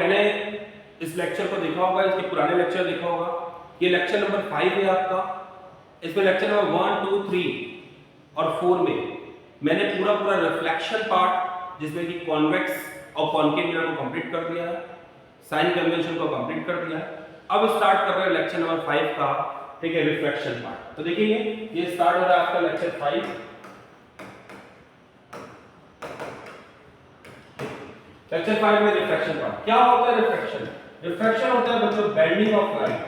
पहले इस लेक्चर को देखा होगा, इसके पुराने लेक्चर देखा होगा। ये लेक्चर नंबर 5 है आपका। इसमें लेक्चर नंबर 1, 2, 3 और 4 में मैंने पूरा रिफ्लेक्शन पार्ट जिसमें कि कॉन्वेक्स और कॉनकेव मिरर को कंप्लीट कर दिया है, साइन कन्वेंशन को कंप्लीट कर दिया है। अब स्टार्ट कर रहे हैं लेक्चर नंबर 5 का, ठीक है, रिफ्लेक्शन पार्ट। तो देखिए ये स्टार्ट हो रहा है आपका लेक्चर 5। लेक्चर 5 में रिफ्लेक्शन पार्ट। क्या होता है रिफ्लेक्शन? रिफ्लेक्शन होता है बच्चों bending of light.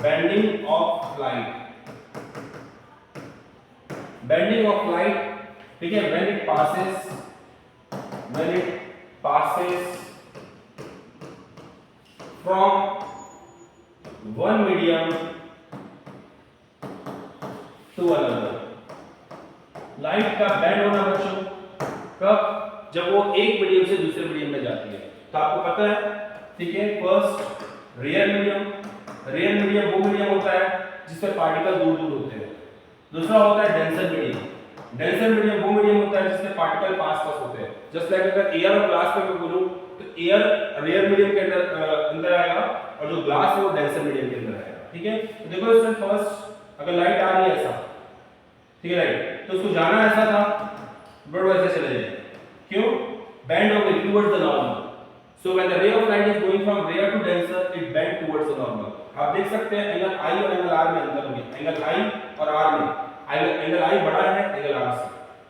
Bending of light, bending of light, ठीक है, when it passes from one medium to another। Light का बेंड होना बच्चों कब? जब वो एक मीडियम से दूसरे मीडियम में जाती है। तो आपको पता है, ठीक है, first real medium. Real medium वो मीडियम होता है जिससे पार्टिकल दूर दूर होते हैं। दूसरा होता है डेंसर मीडियम। डेंसर मीडियम वो मीडियम होता है जिसमें पार्टिकल पास पास होते हैं। जस्ट लाइक अगर एयर और ग्लास में मैं बोलूं तो एयर रियल मीडियम के अंदर आएगा और जो ग्लास है वो डेंसर मीडियम के अंदर आएगा। ठीक है, तो देखो स्टूडेंट, फर्स्ट अगर लाइट आ रही है ऐसा, ठीक है राइट, तो उसको जाना ऐसा था, बट वैसे चले जाए। क्यों? बेंड हो गई towards the normal. So when the ray of light is going from rare to denser, it bend towards the normal. आप देख सकते हैं एंगल आई और एंगल आर में अंतर हो गया। एंगल आई और आर में एंगल आई बड़ा है एंगल आर से,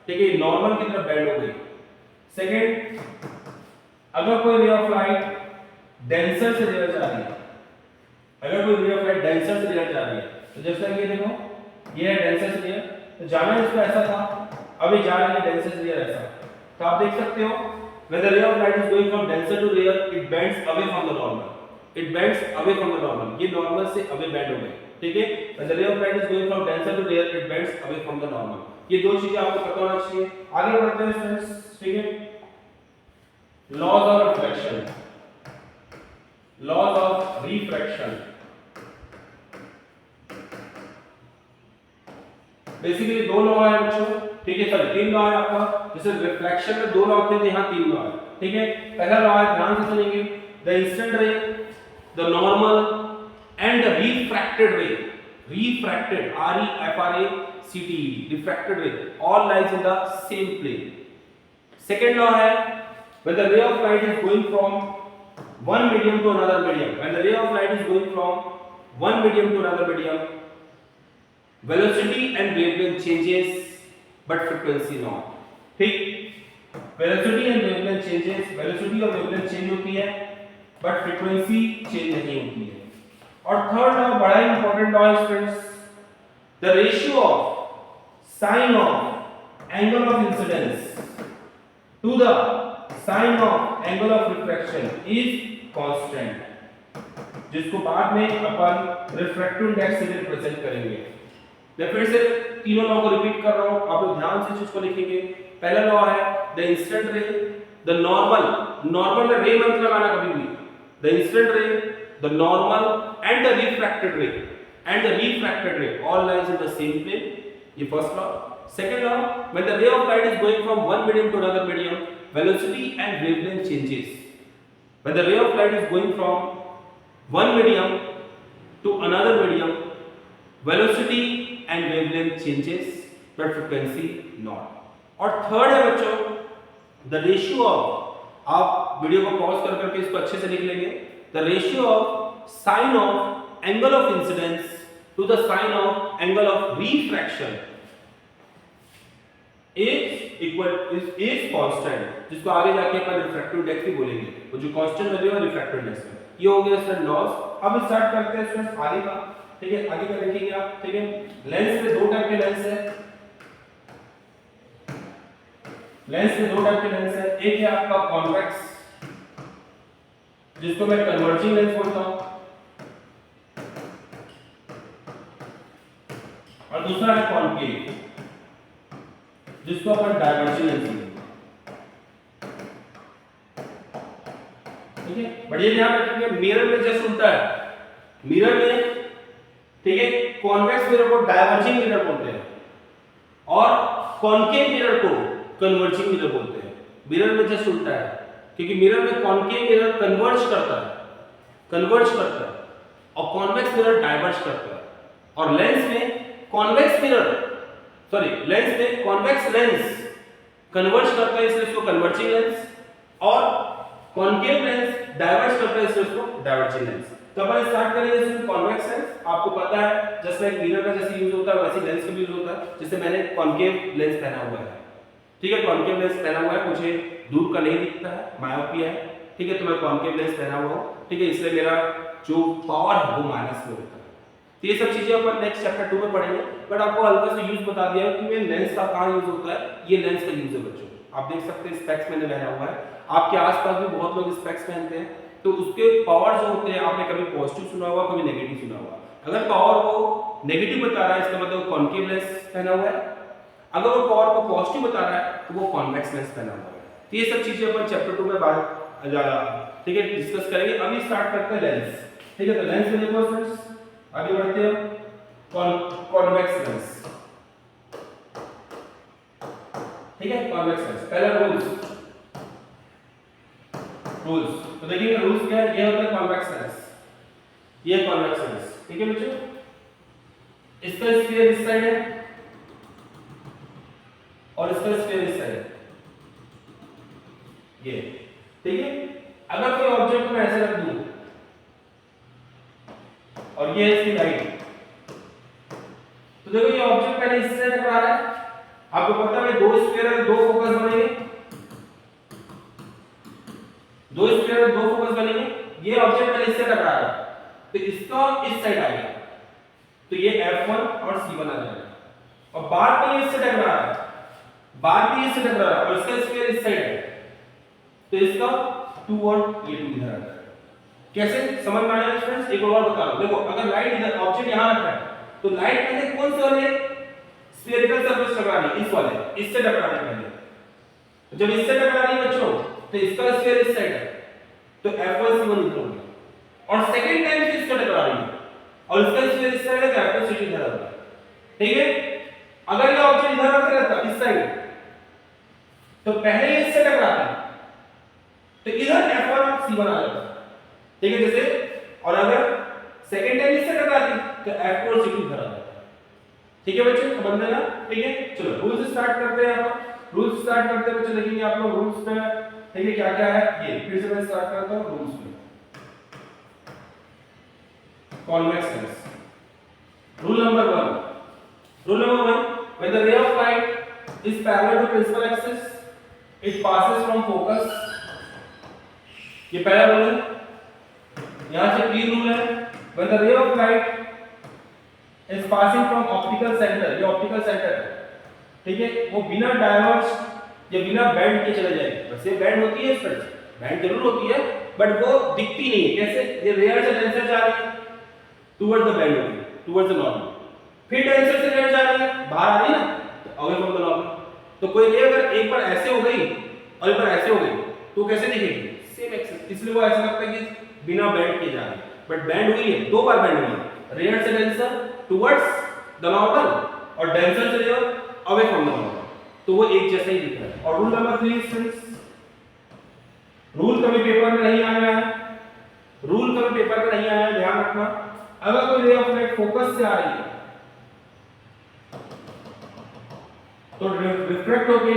ठीक है, नॉर्मल की तरफ बेंड हो गई। सेकंड, अगर कोई रे ऑफ लाइट डेंसर से रेयर जा रही है, अगर कोई रे ऑफ लाइट डेंसर से रेयर जा रही है, तो जैसा कि ये देखो, ये है डेंसर से रेयर, तो जाना इसका ऐसा था, अब ये जा रही है डेंसर से रेयर ऐसा। तो आप देख सकते हो when the ray of light is going from denser to rare, it bends away from the normal, it bends away from the normal। ये नॉर्मल से अवे बेंड हो गए, ठीक है। when the ray of light is going from denser to rare, it bends away from the normal। ये दो चीजें आपको पता होना चाहिए। आगे बढ़ते हैं स्टूडेंट्स, ठीक है। Laws of reflection, laws of refraction. Basically दो लॉ है बच्चों, ठीक है, सर 3 लॉ है आपका। जैसे रिफ्लेक्शन में 2 लॉ होते हैं, यहाँ 3 लॉ है, ठीक है। पहला लॉ है, ध्यान से सुनेंगे, the instant ray, the normal and the refracted ray. Refracted, R E F R A C T E, refracted ray, all lies in the same plane. Second law है, when the ray of light is going from one medium to another medium, when the ray of light is going from one medium to another medium, velocity and wavelength changes but frequency not। ठीक, velocity and wavelength changes, velocity और wavelength change होती है but frequency change नहीं होती है। और third law बड़ा ही important law है students, the ratio of sine of angle of incidence to the sine of angle of refraction is constant, जिसको बाद में अपन रिफ्रैक्टिव इंडेक्स से रिप्रेजेंट करेंगे। मैं फिर से तीनों लॉ को रिपीट कर रहा हूं, आप लोग ध्यान से इसको लिखेंगे। पहला लॉ है the instant ray, the normal, normal ray मत लगाना कभी भी, the instant ray, the normal and the refracted ray, and the refracted ray all lies in the same plane. ये first law. Second law, when the ray of light is going from one medium to another medium, velocity and wavelength changes। when the ray of light is going from one medium to another medium, velocity and wavelength changes but frequency not। और third है बच्चों the ratio of, आप video को pause कर करके इसको अच्छे से लिख लेंगे, the ratio of sine of angle of incidence to the sine of angle of refraction is constant, जिसको आगे जाके अपन रिफ्रैक्टिव इंडेक्स भी बोलेंगे। वो जो कांस्टेंट वैल्यू है रिफ्रैक्टिव इंडेक्स में। ये हो गया स्टूडेंट लॉस। अब स्टार्ट करते हैं स्टूडेंट्स आगे का, ठीक है। आगे का देखेंगे आप, ठीक है। लेंस में 2 टाइप के लेंस है, लेंस में 2 टाइप के लेंस है। एक है आपका कॉन्वेक्स, जिसको मैं कन्वर्जिंग लेंस बोलता हूं, और दूसरा है कॉनकेव, जिसको अपन डाइवर्जिंग लेंस बोलते हैं, ठीक है। बट ये ध्यान रखिए मिरर में जस्ट उल्टा है। मिरर में, ठीक है, कॉन्वेक्स मिरर को डाइवर्जिंग मिरर बोलते हैं और कॉनकेव मिरर को कन्वर्जिंग मिरर बोलते हैं। मिरर में जस्ट उल्टा है कि क्योंकि मिरर में कॉनकेव मिरर कन्वर्ज करता है और कॉन्वेक्स मिरर डाइवर्ज करता है, और लेंस में कॉन्वेक्स लेंस कन्वर्ज करता है, इसलिए इसको कन्वर्जिंग लेंस, और कॉनकेव लेंस डाइवर्ज करता है, इसलिए इसको डाइवर्जिंग लेंस। तो अपन स्टार्ट करेंगे इसमें कॉन्वेक्स लेंस। आपको पता है जैसे एक मिरर का जैसे यूज होता है वैसे लेंस का भी यूज होता है। जैसे मैंने कॉनकेव लेंस पहना हुआ है, ठीक है, कॉनकेव लेंस पहना हुआ है, मुझे दूर का नहीं दिखता है, मायोपिया है, ठीक है, तो मैं कॉनकेव लेंस पहना हुआ हूं, ठीक है, इसलिए मेरा जो पावर है वो माइनस में होता है। तो ये सब चीजें अपन नेक्स्ट चैप्टर 2 में पढ़ेंगे, बट आपको हल्का सा यूज बता दिया कि ये लेंस का कहां यूज होता है। ये लेंस का यूज है बच्चों, आप देख सकते हैं स्पेक्स मैंने पहना हुआ है, आपके आसपास भी बहुत लोग स्पेक्स पहनते हैं, तो उसके पावर जो होते हैं आपने कभी पॉजिटिव सुना होगा, कभी नेगेटिव सुना होगा। अगर पावर को नेगेटिव बता रहा है इसका मतलब कॉनकेव लेंस पहना हुआ है, अगर वो पावर को पॉजिटिव बता रहा है तो वो कॉन्वेक्स लेंस पहना हुआ है। तो ये सब चीजें अपन चैप्टर 2 में बात ठीक है डिस्कस करेंगे। अभी स्टार्ट करते हैं लेंस, ठीक है, तो लेंस में देखो फ्रेंड्स, आगे बढ़ते हैं कॉन्वेक्स लेंस, ठीक है, कॉन्वेक्स लेंस। पहला रूल्स, तो देखिए रूल्स क्या है, ये होता है कॉन्वेक्स लेंस, ये कॉन्वेक्स लेंस, ठीक है बच्चों, इसका स्फीयर इस साइड है और इसका स्फीयर इस साइड है, ये, ठीक है। अगर कोई ऑब्जेक्ट को मैं ऐसे रख दूं और ये इसकी लाइट, तो देखो ये ऑब्जेक्ट पहले इससे टकरा रहा है, आपको पता है दो स्फीयर है, दो फोकस बनेंगे, ये ऑब्जेक्ट पहले इससे टकरा रहा है तो इसका इस साइड आएगा, तो ये F1 और C1 आ जाएगा, और बाद में ये इससे टकरा रहा है, और इसका स्फीयर इस साइड है, तो इसका 2 और ये 2 इधर आ जाएगा। कैसे समझ में आया फ्रेंड्स? एक और बता रहा हूं, देखो अगर लाइट इधर ऑब्जेक्ट यहां रखा है तो लाइट पहले कौन से वाले स्फेरिकल सरफेस टकरानी, इस वाले, इससे टकरानी पहले। जब इससे टकरानी बच्चों तो इसका स्फीयर इस साइड है, तो F1 C1 इधर होगा, और सेकंड टाइम से इसका टकरा रही है और इसका स्फीयर इस साइड है, तो F2 C2 इधर होगा, ठीक है। अगर ये ऑब्जेक्ट इधर रखा रहता इस साइड, तो पहले ये इससे टकराता तो इधर F1 और C1 आ जाता, ठीक है, जैसे, और अगर सेकंड टाइम इससे टकराती तो F2 और C2 इधर आ जाता, ठीक है बच्चों, समझ में आया, ठीक है। चलो रूल्स स्टार्ट करते हैं। आप रूल्स स्टार्ट करते हैं बच्चों, देखेंगे आप लोग रूल्स में, ठीक है, क्या क्या है, ये फिर से मैं स्टार्ट करता हूं रूल्स में। Convex lens, rule number 1, when the ray of light is parallel to principal axis it passes from focus, ये पहला रूल है। यहां से बी रूल है, when the ray of light is passing from optical center, ये optical centre है, ठीक है, वो बिना डाइवर्ज या बिना बेंड के चले जाएगी। बस ये बेंड होती है, फ्रेंड्स बेंड जरूर होती है बट वो दिखती नहीं है। कैसे? ये रेयर से डेंसर जा रही है टुवर्ड्स द बेंड होगी, टुवर्ड्स द नॉर्मल, फिर डेंसर से रेयर जा रही है, बाहर आ रही है ना, अवे फ्रॉम द नॉर्मल। तो कोई रे अगर एक बार ऐसे हो गई और एक बार ऐसे हो गई तो कैसे दिखेगी? सेम एक्सिस, इसलिए वो ऐसा लगता है कि बिना बेंड के जा रही है, बट बेंड हुई है, दो बार बेंड हुई है, रेयर से डेंसर टुवर्ड्स द नॉर्मल और डेंसर से rarer away from the normal, तो वो एक जैसा ही दिख रहा है। और रूल नंबर 3 स्टूडेंट्स, रूल कभी पेपर में नहीं आया है, ध्यान रखना। अगर कोई रे ऑफ लाइट फोकस से आ रही है तो रिफ्रैक्ट होके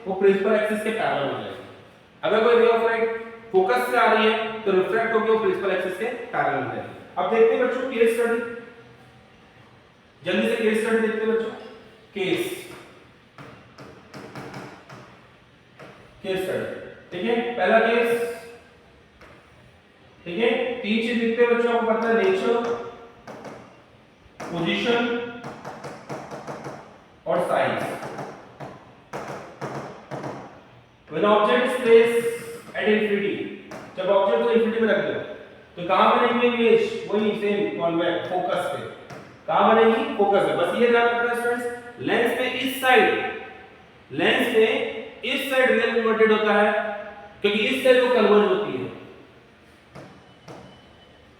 वो प्रिंसिपल एक्सिस के पैरेलल हो जाएगी। अगर कोई रे ऑफ लाइट फोकस से आ रही है तो रिफ्रैक्ट होके वो प्रिंसिपल एक्सिस के पैरेलल हो जाएगी। अब देखते हैं बच्चों केस स्टडी, जल्दी से केस स्टडी देखते हैं बच्चों। केस स्टडी, ठीक है, पहला केस, ठीक है, 3 चीज लिखते हैं बच्चों, आपको पता है, नेचर, पोजीशन और size. When object is placed at infinity, जब ऑब्जेक्ट को इंफिनिटी में रख दो तो कहां बनेगी इमेज? वही सेम कॉन्वेक्स फोकस पे, कहां बनेगी? फोकस पे। बस ये ध्यान रखना स्टूडेंट्स, लेंस पे इस साइड रियल इन्वर्टेड होता है क्योंकि इस साइड वो कन्वर्ज होती है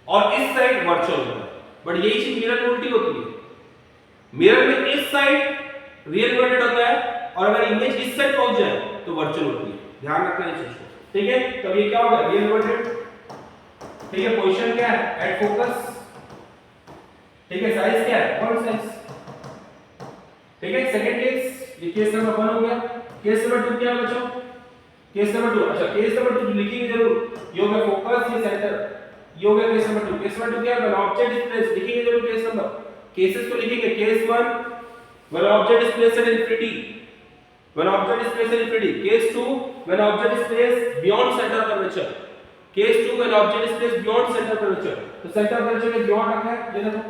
और इस साइड वर्चुअल होता है, बट यही चीज मिरर में उल्टी होती है। मिरर में इस साइड रियल इन्वर्टेड होता है और अगर इमेज इस साइड पहुंच जाए तो वर्चुअल होती है। ध्यान रखना इस चीज को, ठीक है, तो ये क्या होगा, रियल इन्वर्टेड। ठीक है, पोजीशन क्या है, एट फोकस। ठीक है, साइज क्या है, वन साइज। ठीक है, सेकंड केस, ये केस नंबर 1 हो गया। केस नंबर 2 क्या है बच्चों, केस नंबर 2, अच्छा केस नंबर 2 लिखेंगे जरूर, ये हो गया फोकस, ये सेंटर, ये हो गया केस नंबर 2। केस नंबर 2 क्या है, व्हेन ऑब्जेक्ट इज प्लेस्ड, लिखेंगे जरूर केस नंबर, केसेस को लिखेंगे। Case 1 when object is placed at infinity, when object is placed at infinity. Case 2 when object is placed beyond centre curvature, case 2 when object is placed beyond centre curvature. तो centre curvature के beyond रखा है, ये देखो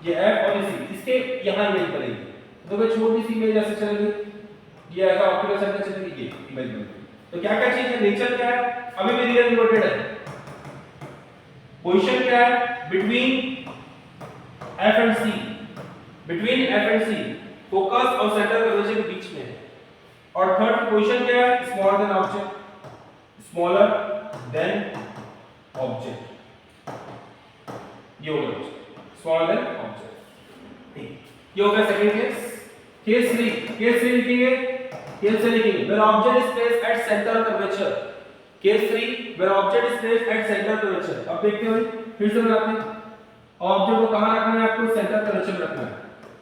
ये F और सी, इसके यहां इमेज बनेगी। देखो छोटी सी इमेज ऐसे चलेगी, ये ऐसा ऑप्टिकल सेंटर चलेगी, ये इमेज बनेगी। तो क्या क्या चीज है, नेचर क्या है, अभी भी रियल इन्वर्टेड है। पोजीशन क्या है, between F and C, between F and C, focus और सेंटर कर्वेचर के बीच में है। और थर्ड पोजीशन क्या है, smaller than object, smaller than object, ये हो गया स्मॉलर देन ऑब्जेक्ट। ये हो गया सेकंड केस। केस 3, केस 3 लिखेंगे, केस 3 लिखेंगे when object is placed at centre curvature. Case 3 when object is placed at centre curvature. अब देखते हैं फिर से बनाते हैं, ऑब्जेक्ट को कहां रखना है, आपको सेंटर कर्वेचर में रखना है,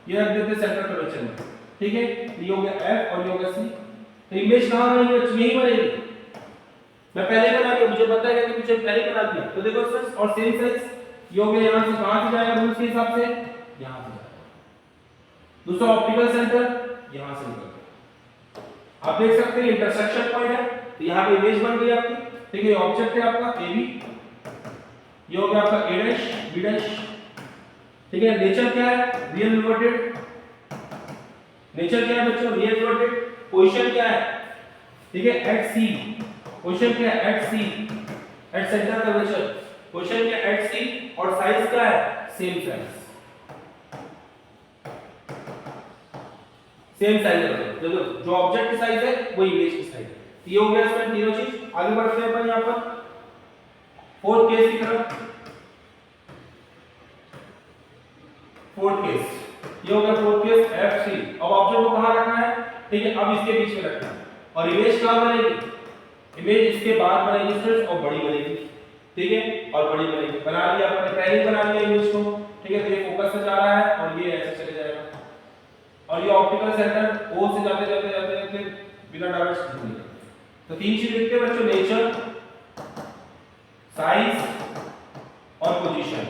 ये रख देते हैं सेंटर कर्वेचर में। ठीक है, ये हो गया एफ और ये हो गया सी। तो इमेज कहां बनेगी, यही बनेगी। मैं पहले बना दिया, मुझे पता है कि मुझे पहले बना दिया। तो देखो सर, और सेम साइज, ये हो गया, यहां से कहां से जाएगा रूल्स के हिसाब से, यहां से जाएगा। दूसरा ऑप्टिकल सेंटर यहां से निकलता है, आप देख सकते हैं इंटरसेक्शन पॉइंट है, तो यहां पे इमेज बन गई आपकी। ठीक है, ऑब्जेक्ट है आपका ए बी, ये हो गया आपका ए डैश बी डैश। ठीक है, नेचर क्या है, रियल इन्वर्टेड। नेचर क्या है बच्चों, रियल इन्वर्टेड। पोजीशन क्या है, ठीक है, एट सी, पोजीशन क्या है, at C, at centre curvature, position क्या है, एट सी। और साइज क्या है, सेम साइज, सेम साइज है। देखो जो ऑब्जेक्ट की साइज है वो इमेज की साइज है। ये हो गया इसमें तीनों चीज। आगे बढ़ते हैं अपन यहां पर फोर्थ केस की तरफ। फोर्थ केस, ये हो गया फोर्थ केस एफ सी। अब ऑब्जेक्ट को कहां रखना है, ठीक है, अब इसके बीच में रखना है। और इमेज कहां बनेगी, इमेज इसके बाद बनेगी फ्रेंड्स, और बड़ी बनेगी। ठीक है, और बड़ी बनेगी। बना लिया आपने, पहले बना लिया इमेज को। ठीक है, तो ये फोकस से जा रहा है और ये ऐसे चले जाएगा, और ये ऑप्टिकल सेंटर ओ से जाते जाते जाते जाते बिना डायरेक्शन नहीं है। तो तीन चीज लिखते हैं बच्चों, नेचर, साइज और पोजीशन।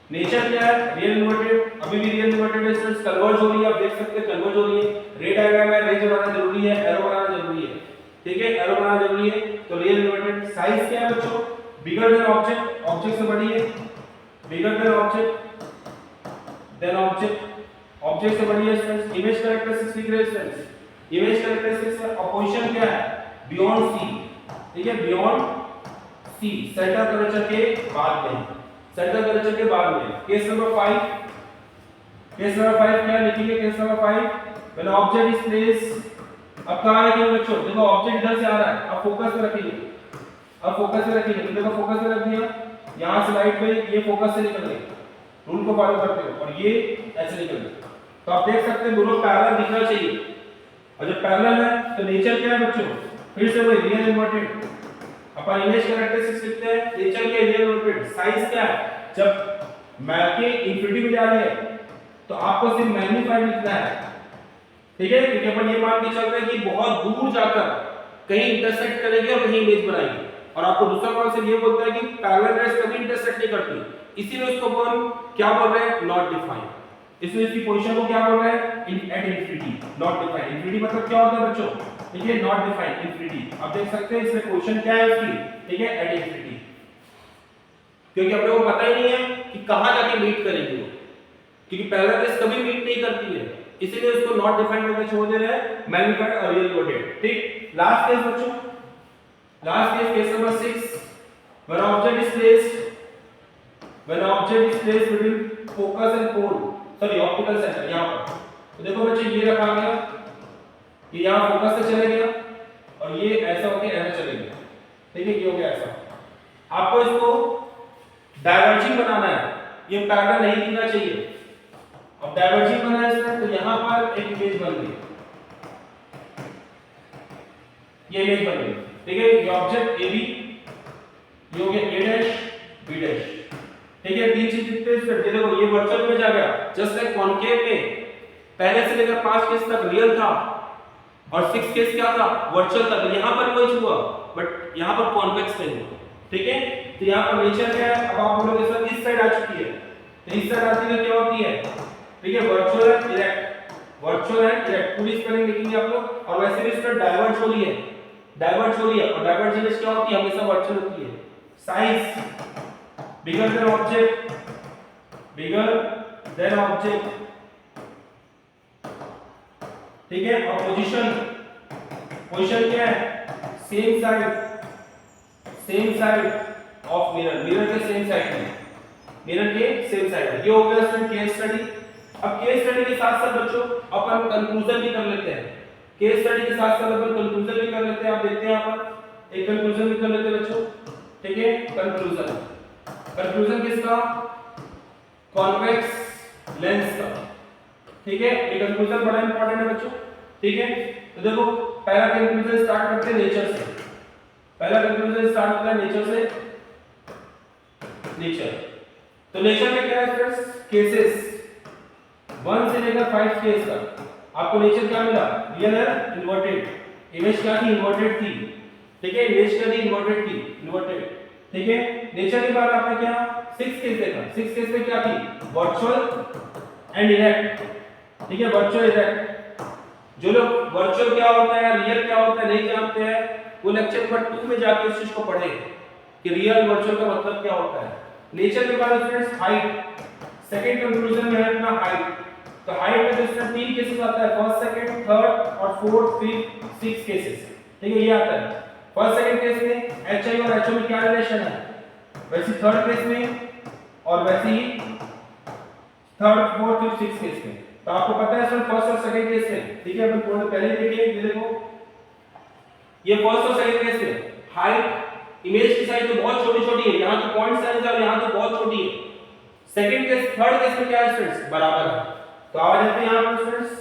नेचर क्या है, रियल इन्वर्टेड, अभी भी रियल इन्वर्टेड है स्टूडेंट्स, कन्वर्ज हो रही है, आप देख सकते हैं कन्वर्ज हो रही है। रे डायग्राम में रे बनाना जरूरी है, एरो बनाना जरूरी है। ठीक है, एरो बनाना जरूरी है। तो रियल इन्वर्टेड। साइज क्या है बच्चों, बिगर देन ऑब्जेक्ट, ऑब्जेक्ट से बड़ी है, bigger than object, than object, object से बड़ी है स्टूडेंट्स। इमेज कैरेक्टरिस्टिक्स लिख रहे हैं स्टूडेंट्स, इमेज कैरेक्टरिस्टिक्स है। और पोजीशन क्या है, बियॉन्ड सी। ठीक है, बियॉन्ड सी, सेंटर कर्वेचर के बाद में, सेंटर कर्वेचर के बाद में। केस नंबर 5, केस नंबर 5 क्या लिखेंगे, case number 5 when object is placed. अब कहां रखेंगे बच्चों, देखो ऑब्जेक्ट इधर से आ रहा है, अब फोकस में रखेंगे, अब फोकस में रखेंगे। तो देखो फोकस में रख दिया, यहां से लाइट में ये फोकस से निकल गई, रूल को फॉलो करते हो, और ये ऐसे निकल गई। तो आप देख सकते हैं दोनों पैरेलल दिखना चाहिए, और जब पैरेलल है तो नेचर क्या है बच्चों, फिर से वही रियल इन्वर्टेड। अपन इमेज कैरेक्टरिस्टिक्स लिखते हैं, नेचर क्या है, रियल इन्वर्टेड। साइज क्या है, जब मैके इंफिनिटी में जा रही है तो आपको सिर्फ मैग्नीफाइड लिखना है। ठीक है, क्योंकि अपन ये मान के चल रहे हैं कि बहुत दूर जाकर कहीं इंटरसेक्ट करेगी और कहीं इमेज बनाएगी। और आपको दूसरा कॉन्सेप्ट ये बोलता है कि पैरेलल रेज कभी इंटरसेक्ट नहीं करती, इसीलिए उसको अपन क्या बोल रहे हैं, नॉट डिफाइंड। इसलिए इसकी पोजीशन को क्या बोल रहे हैं, at infinity, not defined. Infinity मतलब क्या होता है बच्चों, ठीक है, नॉट डिफाइंड, इंफिनिटी। आप देख सकते हैं इसमें पोजीशन क्या है इसकी, ठीक है, एट इंफिनिटी। क्योंकि अपने को पता ही नहीं है कि कहां जाके मीट करेगी वो, क्योंकि पैरेलल रेज कभी मीट नहीं करती है, इसीलिए उसको नॉट डिफाइंड करके छोड़ दे रहे हैं, मैग्नीफाइड और रियल इन्वर्टेड। ठीक, लास्ट केस बच्चों, last case, case number 6 when object is placed, when object is placed between focus and pole, sorry optical centre, यहां पर। तो देखो बच्चे ये रखा गया, ये यहां फोकस से चले गया और ये ऐसा होके ऐसा चले गया। ठीक है, ये हो गया ऐसा। आपको इसको डाइवर्जिंग बनाना है, ये पैरेलल नहीं दिखना चाहिए। अब डाइवर्जिंग बनाना है तो यहां पर एक इमेज बन गई, ये इमेज बन गई, ठीक है। ये ऑब्जेक्ट ए बी, ये हो गया ए डैश बी डैश, ठीक है। तीन चीज दिखते हैं, ये देखो ये वर्चुअल इमेज आ गया। जस्ट लाइक कॉनकेव में पहले से लेकर 5 केस तक रियल था और 6 केस क्या था, वर्चुअल था। तो यहाँ पर वही हुआ, बट यहाँ पर कॉन्वेक्स नहीं हुआ, ठीक है। तो यहाँ पर नेचर क्या है, अब आप बोलोगे सर इस साइड आ चुकी है, तो इस साइड आती है क्या होती है, ठीक है, virtual and erect, virtual and erect पूरी स्पेलिंग लिखेंगे आप लोग। और वैसे भी इसमें डाइवर्ज हो रही है, डाइवर्ज हो रही है, और डाइवर्ज इमेज क्या होती है, हमेशा वर्चुअल होती है। साइज बिगर देन ऑब्जेक्ट, बिगर देन ऑब्जेक्ट, ठीक है। और पोजीशन, पोजीशन क्या है, same side, same side of mirror, mirror के सेम साइड में, मिरर के सेम साइड में। ये हो गया स्टूडेंट केस स्टडी। अब केस स्टडी के साथ साथ बच्चों अपन कंक्लूजन भी कर लेते हैं। केस स्टडी के साथ साथ अपन कंक्लूजन भी कर लेते हैं। आप देखते हैं यहाँ पर एक कंक्लूजन भी कर लेते हैं बच्चों, ठीक है। कंक्लूजन, कंक्लूजन किसका, कॉन्वेक्स लेंस का, ठीक है। ये कंक्लूजन बड़ा इंपॉर्टेंट है बच्चों, ठीक है। तो देखो पहला कंक्लूजन स्टार्ट करते हैं नेचर से। पहला कंक्लूजन स्टार्ट होता है नेचर से, नेचर। तो नेचर में क्या है फ्रेंड्स, केसेस 1 से लेकर 5 केस तक आपको नेचर क्या मिला, रियल है इन्वर्टेड, इमेज क्या थी, इन्वर्टेड थी, ठीक है। इमेज क्या थी, इन्वर्टेड थी, इन्वर्टेड, ठीक है। नेचर के बाद आपने क्या 6 केस देखा, 6 केस में क्या थी, वर्चुअल एंड इरेक्ट, ठीक है, वर्चुअल इरेक्ट। जो लोग वर्चुअल क्या होता है, रियल क्या होता है नहीं जानते हैं, वो लेक्चर नंबर 2 में जाके उस चीज को पढ़ेंगे कि रियल वर्चुअल का मतलब क्या होता है। नेचर के बाद फ्रेंड्स हाइट, सेकंड कंक्लूजन में है अपना हाइट। तो हाइट में इसमें 3 केसेस आता है, फर्स्ट सेकंड थर्ड और फोर्थ फिफ्थ 6 केसेस, ठीक है। ये आता है फर्स्ट सेकंड केस में एचआई और एचओ में क्या रिलेशन है, वैसे थर्ड केस में और वैसे ही थर्ड फोर्थ फिफ्थ 6 केस में। तो आपको पता है सर फर्स्ट और सेकंड केस में, ठीक है। अपन थोड़ा पहले देखिए, ये देखो ये फर्स्ट और सेकंड केस में हाइट, इमेज की साइज तो बहुत छोटी छोटी है, यहां तो पॉइंट साइज है और यहां तो बहुत छोटी है। सेकंड केस थर्ड केस में क्या है स्टूडेंट्स, बराबर है। तो आ जाते हैं यहां पर स्टूडेंट्स,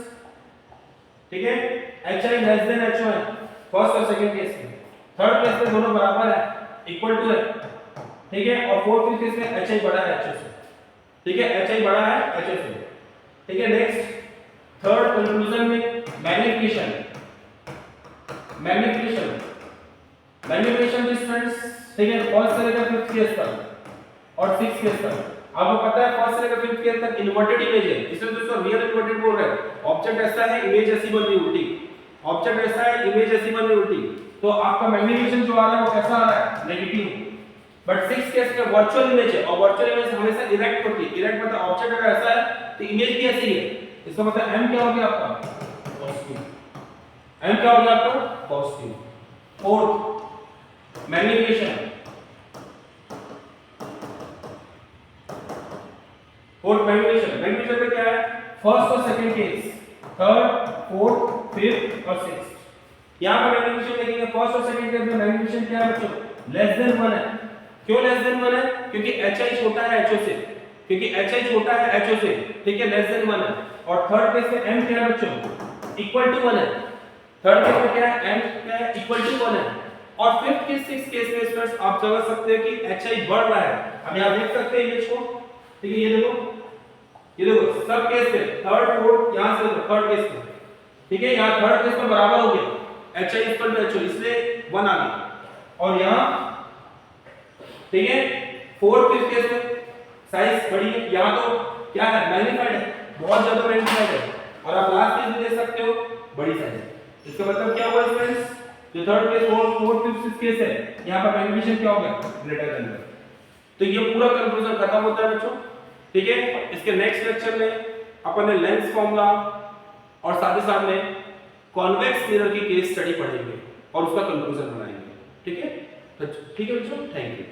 ठीक है। एचआई लेस देन एचओ है फर्स्ट और सेकंड केस में, थर्ड केस में दोनों बराबर है, इक्वल टू है, ठीक है। और फोर्थ केस में एचआई बड़ा है एचओ से, ठीक है, एचआई बड़ा है एचओ से, ठीक है। नेक्स्ट थर्ड कंक्लूजन में मैग्निफिकेशन, मैग्निफिकेशन, मैग्निफिकेशन डिस्टेंस, ठीक है, फर्स्ट से लेकर फिफ्थ केस तक और 6 केस तक। आपको पता है फर्स्ट से लेकर फिफ्थ केस तक इन्वर्टेड इमेज है, इसमें दोस्तों रियल इन्वर्टेड बोल रहे हैं। ऑब्जेक्ट ऐसा है, इमेज ऐसी बन रही उल्टी, ऑब्जेक्ट ऐसा है, इमेज ऐसी बन रही उल्टी। तो आपका मैग्निफिकेशन जो आ रहा है वो कैसा आ रहा है, नेगेटिव। बट 6 केस में वर्चुअल इमेज है और वर्चुअल इमेज हमेशा इरेक्ट होती है। इरेक्ट मतलब ऑब्जेक्ट अगर ऐसा है तो इमेज भी ऐसी है, इसका मतलब m क्या हो गया आपका, पॉजिटिव। m क्या हो गया आपका, positive. Fourth magnification, fourth magnification, magnification में क्या है, फर्स्ट और second case, third fourth fifth और सिक्स्थ। यहां पर मैग्निफिकेशन देखेंगे फर्स्ट और सेकंड केस में मैग्निफिकेशन क्या है बच्चों, लेस देन 1 है। क्यों लेस देन 1 है, क्योंकि hi छोटा है ho से, क्योंकि hi छोटा है ho से, ठीक है, लेस देन 1 है। और थर्ड केस में m क्या है बच्चों, इक्वल टू 1 है। थर्ड केस में क्या है, m क्या है, इक्वल टू 1 है। और फिफ्थ के 6 केस में स्टूडेंट्स आप समझ सकते हैं कि hi बढ़ रहा है। हम यहां देख सकते हैं इमेज को, ठीक है। ये देखो, ये देखो सब केस में थर्ड फोर्थ, यहां से थर्ड केस में, ठीक है, यहां थर्ड केस में बराबर हो गया, hi इक्वल टू ho, इसलिए 1 आ गया। और यहां, ठीक है, फोर्थ फिफ्थ केस में साइज बड़ी है, यहां तो क्या है, मैग्नीफाइड है, बहुत ज्यादा मैग्नीफाइड है। और आप लास्ट केस में देख सकते हो बड़ी साइज है। इसका मतलब क्या हुआ फ्रेंड्स, जो third case fourth fifth sixth case है, यहां पर मैग्निफिकेशन क्या हो गया, ग्रेटर देन। तो ये पूरा कंक्लूजन खत्म होता है बच्चों, ठीक है। इसके नेक्स्ट लेक्चर में अपन ने लेंस फॉर्मूला और साथ ही साथ में कॉन्वेक्स मिरर की केस स्टडी पढ़ेंगे और उसका कंक्लूजन बनाएंगे, ठीक है। तो ठीक है बच्चों, थैंक यू।